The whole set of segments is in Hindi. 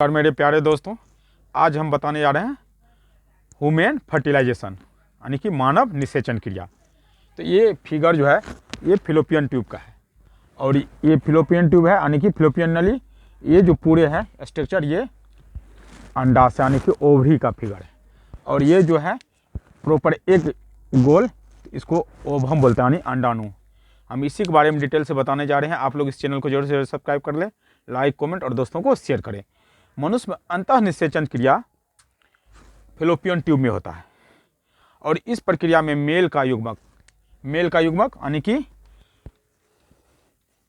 और मेरे प्यारे दोस्तों, आज हम बताने जा रहे हैं ह्यूमन फर्टिलाइजेशन यानी कि मानव निषेचन क्रिया। तो ये फिगर जो है ये फिलोपियन ट्यूब का है और ये फिलोपियन ट्यूब है यानी कि फिलोपियन नली। ये जो पूरे है स्ट्रक्चर ये अंडाशय यानी कि ओवरी का फिगर है और ये जो है प्रॉपर एक गोल, इसको ओवम बोलते हैं यानी अंडाणु। हम इसी के बारे में डिटेल से बताने जा रहे हैं। आप लोग इस चैनल को जरूर से सब्सक्राइब कर लें, लाइक कमेंट और दोस्तों को शेयर करें। मनुष्य में अंतः निषेचन क्रिया फिलोपियन ट्यूब में होता है और इस प्रक्रिया में मेल का युग्मक यानी कि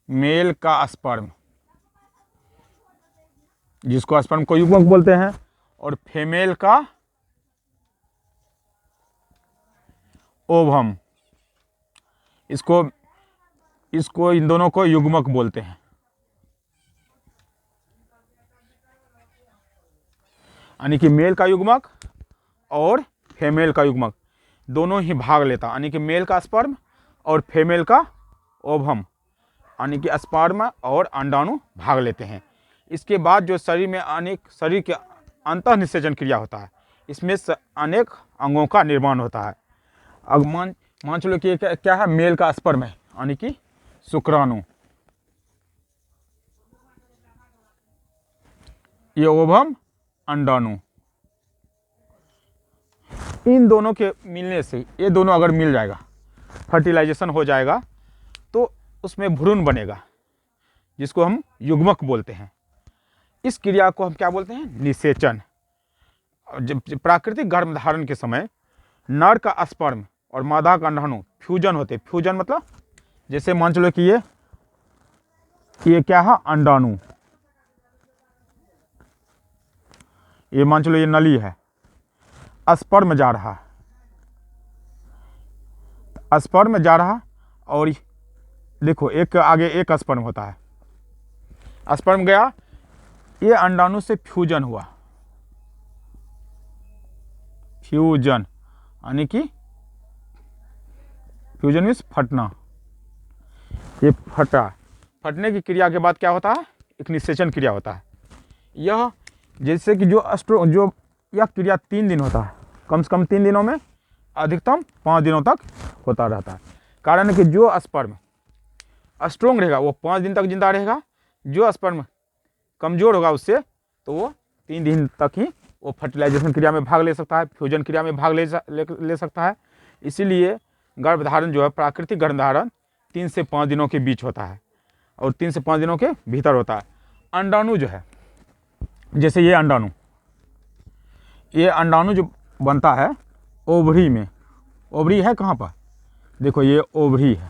मेल का स्पर्म, जिसको स्पर्म को युग्मक बोलते हैं, और फीमेल का ओवम, इसको इन दोनों को युग्मक बोलते हैं। यानी कि मेल का युग्मक और फीमेल का युग्मक दोनों ही भाग लेता, यानी कि मेल का स्पर्म और फीमेल का ओवम यानी कि स्पर्म और अंडाणु भाग लेते हैं। इसके बाद जो शरीर के अंतः निषेचन क्रिया होता है, इसमें अनेक अंगों का निर्माण होता है। अब मान चलो कि क्या है, मेल का स्पर्म है यानी कि शुक्राणु, ये ओवम अंडाणु। इन दोनों के मिलने से, ये दोनों अगर मिल जाएगा, फर्टिलाइजेशन हो जाएगा, तो उसमें भ्रूण बनेगा, जिसको हम युग्मक बोलते हैं। इस क्रिया को हम क्या बोलते हैं? निषेचन। जब प्राकृतिक गर्भधारण के समय नर का स्पर्म और मादा का अंडाणु फ्यूजन होते, फ्यूजन मतलब जैसे मान चलो कि ये क्या है, अंडाणु, ये मान चलो ये नली है, स्पर्म जा रहा है, स्पर्म जा रहा, और देखो एक आगे एक स्पर्म होता है, स्पर्म गया, ये अंडाणु से फ्यूजन हुआ, फ्यूजन यानी कि फ्यूजन मीन्स फटना, ये फटा, फटने की क्रिया के बाद क्या होता है? एक निषेचन क्रिया होता है। यह जैसे कि जो यह क्रिया 3 दिन होता है, कम से कम 3 दिनों में, अधिकतम 5 दिनों तक होता रहता है। कारण है कि जो स्पर्म स्ट्रोंग रहेगा वो 5 दिन तक जिंदा रहेगा, जो स्पर्म कमजोर होगा उससे, तो वो 3 दिन तक ही वो फर्टिलाइजेशन क्रिया में भाग ले सकता है, फ्यूजन क्रिया में भाग ले सकता है। इसीलिए गर्भधारण जो है, प्राकृतिक गर्भधारण 3 से 5 दिनों के बीच होता है और 3 से 5 दिनों के भीतर होता है। अंडाणु जो है, जैसे ये अंडाणु जो बनता है ओवरी में, ओवरी है कहाँ पर? देखो ये ओवरी है,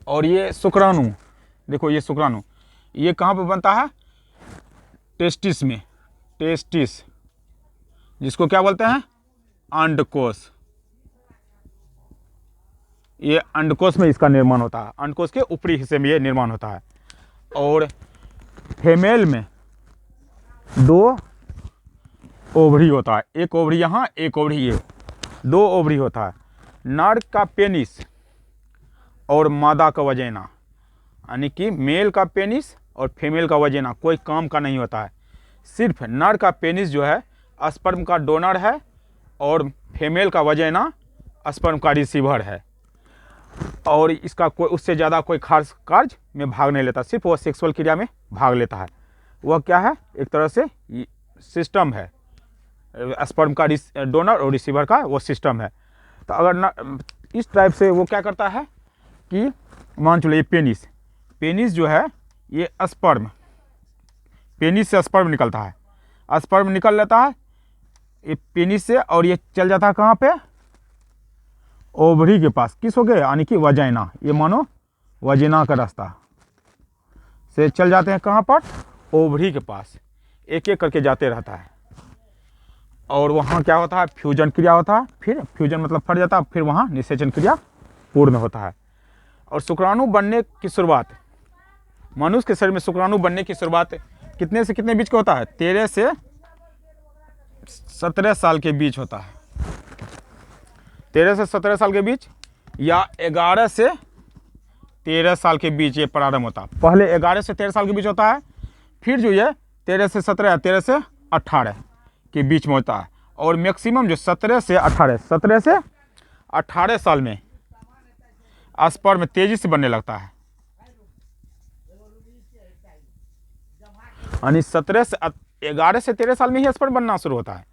और ये शुक्राणु, देखो ये शुक्राणु, ये कहाँ पर बनता है? टेस्टिस में, टेस्टिस, जिसको क्या बोलते हैं? अंडकोश। ये अंडकोश में इसका निर्माण होता है, अंडकोश के ऊपरी हिस्से में ये निर्माण होता है। और फीमेल में 2 ओवरी होता है, एक ओवरी यहाँ, एक ओवरी ये, 2 ओवरी होता है। नर का पेनिस और मादा का वजेना, यानी कि मेल का पेनिस और फीमेल का वजेना कोई काम का नहीं होता है। सिर्फ नर का पेनिस जो है स्पर्म का डोनर है और फीमेल का वजेना स्पर्म का रिसीवर है, और इसका कोई उससे ज़्यादा कोई खास कार्य में भाग नहीं लेता, सिर्फ वो सेक्सुअल क्रिया में भाग लेता है। वह क्या है? एक तरह से सिस्टम है, स्पर्म का डोनर और रिसीवर का वो सिस्टम है। तो अगर इस टाइप से वो क्या करता है कि मान चलो ये पेनिस जो है, ये स्पर्म, पेनिस से स्पर्म निकलता है, स्पर्म निकल लेता है ये पेनिस से, और ये चल जाता है कहाँ पे? ओवरी के पास। किस हो गए? यानी कि वजाइना, ये मानो वजाइना का रास्ता से चल जाते हैं कहाँ पर? ओवरी के पास, एक एक करके जाते रहता है, और वहाँ क्या होता है? फ्यूजन क्रिया होता है। फिर फ्यूजन मतलब फट जाता है, फिर वहाँ निषेचन क्रिया पूर्ण होता है। और शुक्राणु बनने की शुरुआत, मनुष्य के शरीर में शुक्राणु बनने की शुरुआत कितने से कितने बीच का होता है? 13 से 17 साल के बीच होता है, 13 से 17 साल के बीच, या 11 से 13 साल के बीच ये प्रारंभ होता है। पहले 11 से 13 साल के बीच होता है, फिर जो ये 13 से 17 या 13 से 18 के बीच में होता है। और मैक्सिमम जो 17 से 18 साल में स्पर्म तेजी से बनने लगता है। यानी 11 से 13 साल में ही स्पर्म बनना शुरू होता है,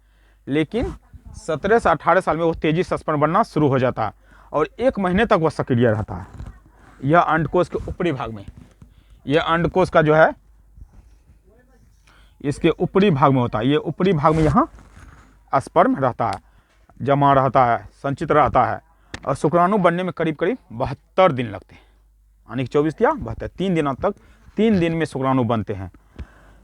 लेकिन 17 से 18 साल में वो तेजी से स्पर्म बनना शुरू हो जाता है और 1 महीने तक वह सक्रिय रहता है। यह अंडकोश के ऊपरी भाग में, यह अंडकोश का जो है इसके ऊपरी भाग में होता है। ये ऊपरी भाग में यहाँ स्पर्म रहता है, जमा रहता है, संचित रहता है। और शुक्राणु बनने में करीब करीब 72 दिन लगते हैं, यानी 24 या 72, 3 दिनों तक, 3 दिन में शुक्राणु बनते हैं।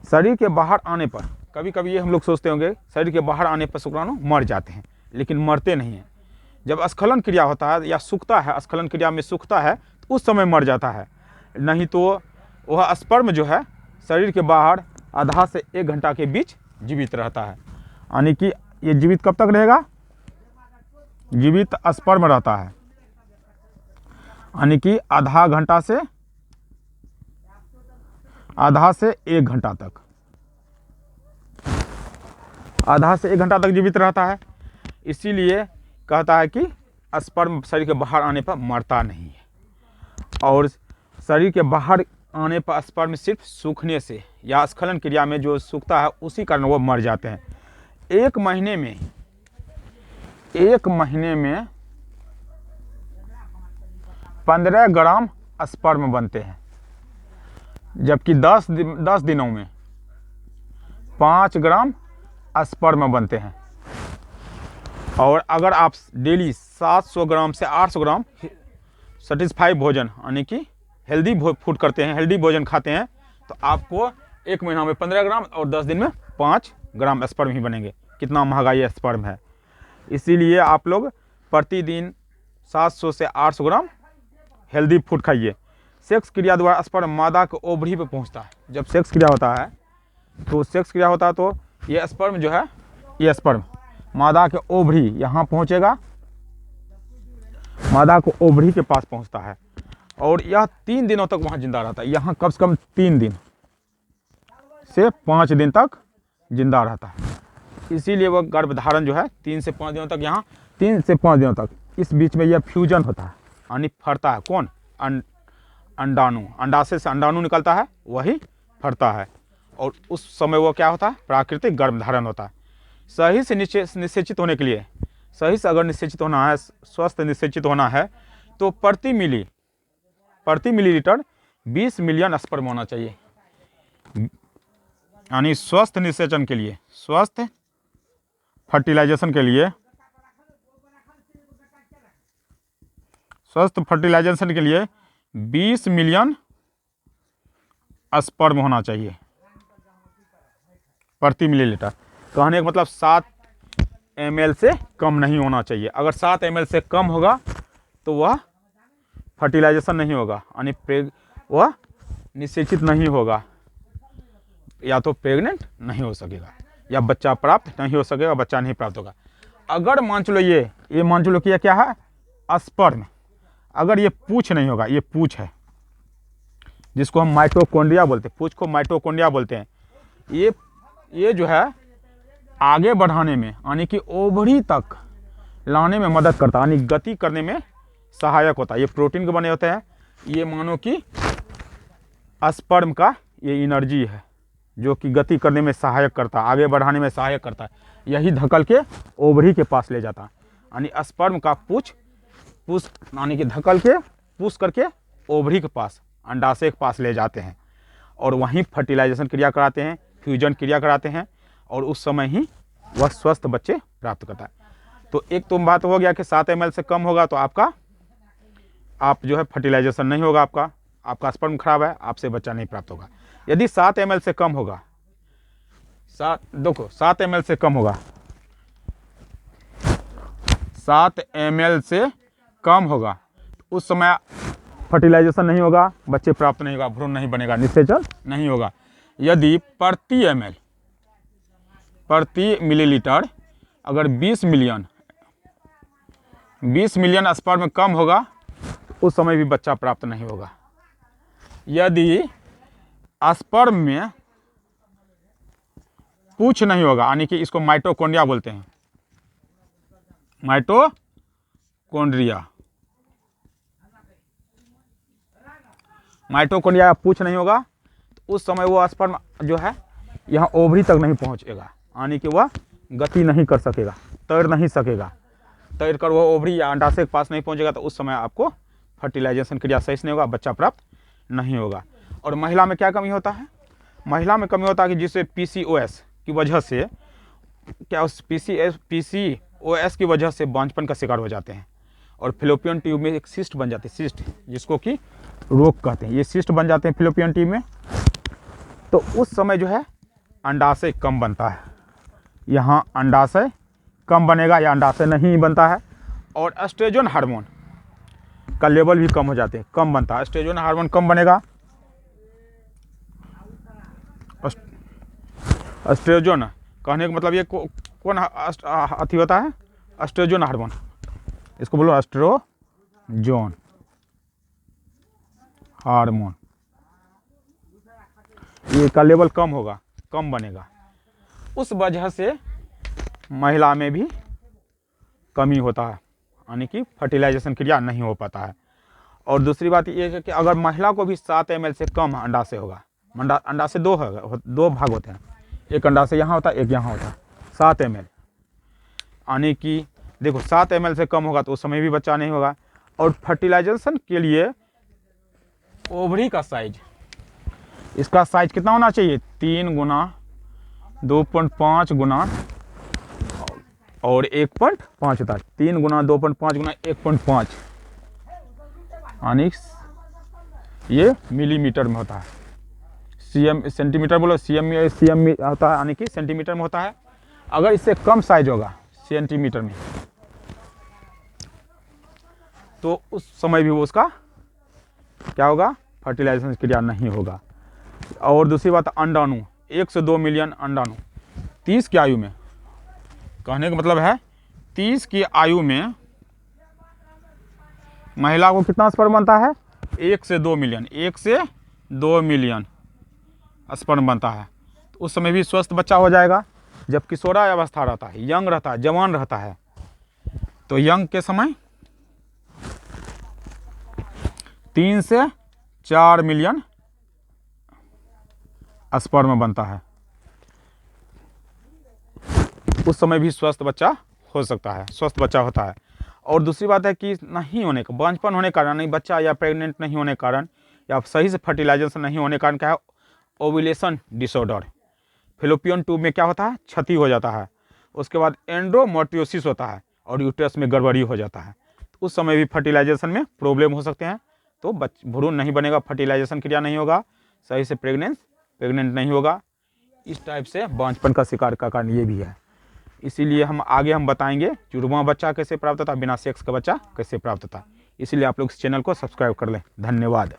शरीर के बाहर आने पर, कभी कभी ये हम लोग सोचते होंगे शरीर के बाहर आने पर शुक्राणु मर जाते हैं, लेकिन मरते नहीं हैं। जब स्खलन क्रिया होता है या सूखता है, स्खलन क्रिया में सूखता है, तो उस समय मर जाता है। नहीं तो वह स्पर्म जो है शरीर के बाहर आधा से 1 घंटा के बीच जीवित रहता है। यानी कि ये जीवित कब तक रहेगा? जीवित स्पर्म रहता है, यानी कि आधा से 1 घंटा तक, आधा से 1 घंटा तक जीवित रहता है। इसीलिए कहता है कि स्पर्म शरीर के बाहर आने पर मरता नहीं है। और शरीर के बाहर आने पर स्पर्म सिर्फ सूखने से या स्खलन क्रिया में जो सूखता है उसी कारण वो मर जाते हैं। 1 महीने में 15 ग्राम स्पर्म बनते हैं, जबकि 10 दिनों में 5 ग्राम स्पर्म बनते हैं। और अगर आप डेली 700 ग्राम से 800 ग्राम सेटिस्फाइड भोजन, यानी कि हेल्दी फूड करते हैं, हेल्दी भोजन खाते हैं, तो आपको 1 महीना में 15 ग्राम और 10 दिन में 5 ग्राम स्पर्म ही बनेंगे। कितना महंगा ये स्पर्म है। इसीलिए आप लोग प्रतिदिन 700 से 800 ग्राम हेल्दी फूड खाइए। सेक्स क्रिया द्वारा स्पर्म मादा के ओवरी पे पहुंचता है। जब सेक्स क्रिया होता है तो ये स्पर्म जो है, ये स्पर्म मादा के ओवरी यहाँ पहुंचेगा, मादा को ओवरी के पास पहुंचता है और यह 3 दिनों तक वहाँ जिंदा रहता है। यहाँ कम से कम 3 दिन से 5 दिन तक जिंदा रहता है। इसीलिए वह गर्भधारण जो है 3 से 5 दिनों तक, यहाँ 3 से 5 दिनों तक, इस बीच में यह फ्यूजन होता है, यानी फटता है। कौन? अंडाणु, अंडाशय से अंडाणु निकलता है, वही फटता है। और उस समय वो क्या होता है? प्राकृतिक गर्भधारण होता है। सही से निषेचित होने के लिए, सही से अगर निषेचित होना है, स्वस्थ निषेचित होना है, तो प्रति मिलीलीटर 20 मिलियन स्पर्म होना चाहिए। यानी स्वस्थ निषेचन के लिए, स्वस्थ फर्टिलाइजेशन के लिए, स्वस्थ फर्टिलाइजेशन के लिए 20 मिलियन स्पर्म होना चाहिए प्रति मिलीलीटर। कहने का मतलब 7 ml से कम नहीं होना चाहिए। अगर 7 ml से कम होगा तो वह फर्टिलाइजेशन नहीं होगा, यानी वह निषेचित नहीं होगा, या तो प्रेग्नेंट नहीं हो सकेगा, या बच्चा प्राप्त नहीं हो सकेगा, बच्चा नहीं प्राप्त होगा। अगर मान चलो ये मान चलो कि यह क्या है? स्पर्म। अगर ये पूछ नहीं होगा, ये पूछ है जिसको हम माइटोकॉन्ड्रिया बोलते हैं, पूछ को माइटोकॉन्ड्रिया बोलते हैं। ये जो है आगे बढ़ाने में, यानी कि ओवरी तक लाने में मदद करता है, यानी गति करने में सहायक होता है। ये प्रोटीन के बने होते हैं। ये मानो कि स्पर्म का ये एनर्जी है जो कि गति करने में सहायक करता है, आगे बढ़ाने में सहायक करता है। यही धकल के ओवरी के पास ले जाता है, यानी स्पर्म का पुश यानी कि धकल के पुश करके ओवरी के पास, अंडाशय के पास ले जाते हैं और वहीं फर्टिलाइजेशन क्रिया कराते हैं, फ्यूजन क्रिया कराते हैं, और उस समय ही वह स्वस्थ बच्चे प्राप्त करता है। तो एक तो बात हो गया कि 7 ml से कम होगा तो आप जो है फर्टिलाइजेशन नहीं होगा, आपका स्पर्म खराब है, आपसे बच्चा नहीं प्राप्त होगा। यदि 7 ml से कम होगा, 7 ml से कम होगा, 7 ml से कम होगा, उस समय फर्टिलाइजेशन नहीं होगा, बच्चे प्राप्त नहीं होगा, भ्रूण नहीं बनेगा, निषेचन नहीं होगा। यदि प्रति मिलीलीटर अगर 20 मिलियन स्पर्म कम होगा तो उस समय भी बच्चा प्राप्त नहीं होगा। यदि स्पर्म में पूछ नहीं होगा, यानी कि इसको माइटोकॉन्ड्रिया बोलते हैं, माइटोकॉन्ड्रिया। माइटोकॉन्ड्रिया पूछ नहीं होगा तो उस समय वो स्पर्म जो है यहाँ ओवरी तक नहीं पहुँचेगा, यानी कि वह गति नहीं कर सकेगा, तैर नहीं सकेगा। तैर कर वो ओवरी या अंडाशय के पास नहीं पहुँचेगा तो उस समय आपको फर्टिलाइजेशन क्रिया सही से नहीं होगा, बच्चा प्राप्त नहीं होगा। और महिला में क्या कमी होता है? महिला में कमी होता है कि जिससे PCOS की वजह से, क्या उस PCOS की वजह से बांझपन का शिकार हो जाते हैं और फिलोपियन ट्यूब में एक सिस्ट बन जाती है, सिस्ट जिसको कि रोग कहते हैं। ये सिस्ट बन जाते हैं फिलोपियन ट्यूब में, तो उस समय जो है अंडाशय कम बनता है, यहाँ अंडाशय कम बनेगा या अंडाशय नहीं बनता है। और एस्ट्रोजन हार्मोन का लेवल भी कम हो जाते हैं, कम बनता है, एस्ट्रोजन हार्मोन कम बनेगा। एस्ट्रोजन कहने का मतलब ये कौन अथी होता है? एस्ट्रोजन हार्मोन, इसको बोलो एस्ट्रोजन हार्मोन, ये का लेवल कम होगा, कम बनेगा। उस वजह से महिला में भी कमी होता है, यानी कि फर्टिलाइजेशन क्रिया नहीं हो पाता है। और दूसरी बात ये है कि अगर महिला को भी 7 ml से कम अंडाशय होगा, अंडाशय दो भाग होते हैं, एक अंडाशय यहाँ होता है, एक यहाँ होता है, 7 ml, यानी कि देखो 7 ml से कम होगा तो उस समय भी बच्चा नहीं होगा। और फर्टिलाइजेशन के लिए ओवरी का साइज, इसका साइज कितना होना चाहिए? 3 गुना 2.5 गुना और 1.5 होता है, 3 गुना 2.5 गुना 1.5, यानी ये मिलीमीटर में होता है। सेंटीमीटर बोलो, सीएम में होता है, यानी कि सेंटीमीटर में होता है। अगर इससे कम साइज होगा सेंटीमीटर में तो उस समय भी वो उसका क्या होगा? फर्टिलाइजेशन क्रिया नहीं होगा। और दूसरी बात, अंडाणु 1 से 2 मिलियन अंडाणु 30 की आयु में, कहने का मतलब है 30 की आयु में महिला को कितना स्पर्म बनता है? 1 से 2 मिलियन, 1 से 2 मिलियन स्पर्म बनता है। तो उस समय भी स्वस्थ बच्चा हो जाएगा। जब किशोरावस्था रहता है, यंग रहता है, जवान रहता है, तो यंग के समय 3 से 4 मिलियन स्पर्म बनता है, उस समय भी स्वस्थ बच्चा हो सकता है, स्वस्थ बच्चा होता है। और दूसरी बात है कि नहीं होने का, बांझपन होने के कारण, नहीं बच्चा या प्रेग्नेंट नहीं होने के कारण या सही से फर्टिलाइजेशन नहीं होने के कारण क्या है? ओव्यूलेशन डिसऑर्डर, फिलोपियन ट्यूब में क्या होता है? क्षति हो जाता है। उसके बाद एंडोमेट्रियोसिस होता है और यूट्रस में गड़बड़ी हो जाता है, तो उस समय भी फर्टिलाइजेशन में प्रॉब्लम हो सकते हैं। तो भ्रूण नहीं बनेगा, फर्टिलाइजेशन क्रिया नहीं होगा, सही से प्रेग्नेंट नहीं होगा। इस टाइप से बांझपन का शिकार का कारण ये भी है। इसीलिए हम आगे बताएंगे जुड़वा बच्चा कैसे प्राप्त होता है, बिना सेक्स का बच्चा कैसे प्राप्त होता है। इसीलिए आप लोग इस चैनल को सब्सक्राइब कर लें। धन्यवाद।